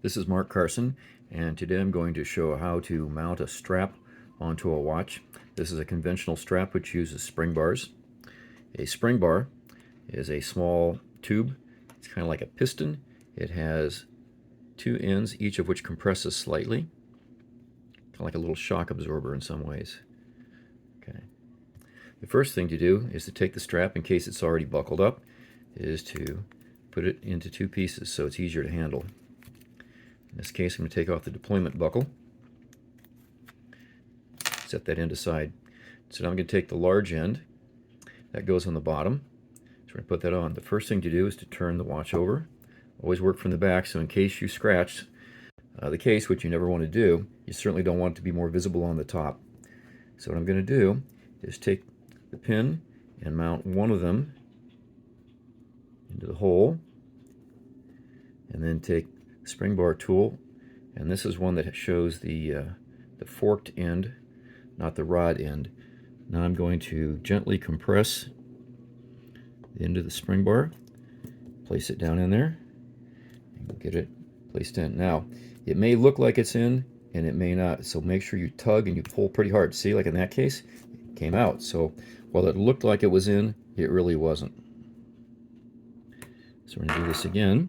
This is Mark Carson, and today I'm going to show how to mount a strap onto a watch. This is a conventional strap which uses spring bars. A spring bar is a small tube. It's kind of like a piston. It has two ends, each of which compresses slightly, kind of like a little shock absorber in some ways. Okay. The first thing to do is to take the strap, in case it's already buckled up, is to put it into two pieces so it's easier to handle. In this case, I'm going to take off the deployment buckle, set that end aside. So now I'm going to take the large end, that goes on the bottom. So we're going to put that on. The first thing to do is to turn the watch over. Always work from the back, so in case you scratch the case, which you never want to do, you certainly don't want it to be more visible on the top. So what I'm going to do is take the pin and mount one of them into the hole, and then take the spring bar tool, and this is one that shows the forked end, not the rod end. Now I'm going to gently compress the end of the spring bar, place it down in there, and get it placed in. Now, it may look like it's in, and it may not, so make sure you tug and you pull pretty hard. See, like in that case, it came out. So while it looked like it was in, it really wasn't. So we're going to do this again.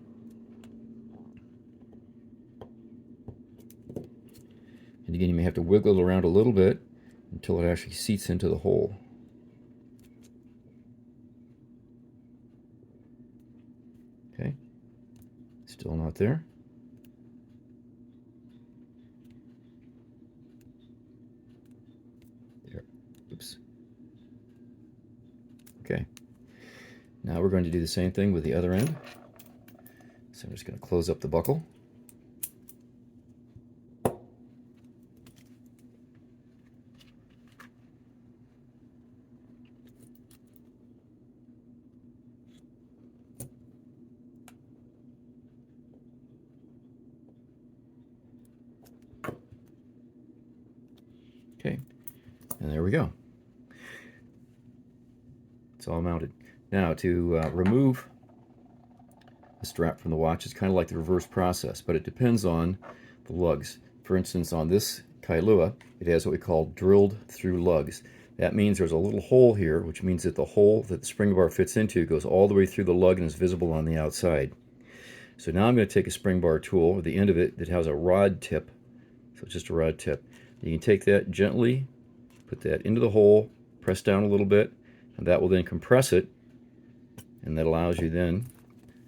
And again, you may have to wiggle it around a little bit until it actually seats into the hole. Okay, still not there. There, oops. Okay, now we're going to do the same thing with the other end. So I'm just going to close up the buckle. Okay, and there we go. It's all mounted. Now to remove the strap from the watch is kind of like the reverse process, but it depends on the lugs. For instance, on this Kailua, it has what we call drilled through lugs. That means there's a little hole here, which means that the hole that the spring bar fits into goes all the way through the lug and is visible on the outside. So now I'm going to take a spring bar tool at the end of it that has a rod tip, so it's just a rod tip. You can take that gently, put that into the hole, press down a little bit, and that will then compress it, and that allows you then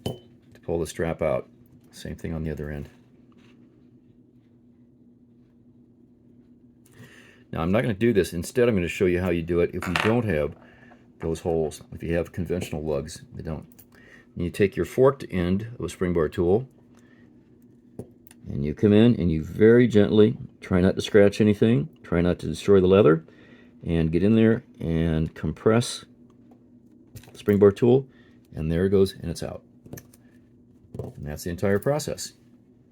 to pull the strap out. Same thing on the other end. Now I'm not going to do this. Instead, I'm going to show you how you do it if you don't have those holes. If you have conventional lugs, they don't. And you take your forked end of a spring bar tool, and you come in and you very gently, try not to scratch anything, try not to destroy the leather, and get in there and compress the spring bar tool, and there it goes, and it's out. And that's the entire process.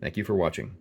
Thank you for watching.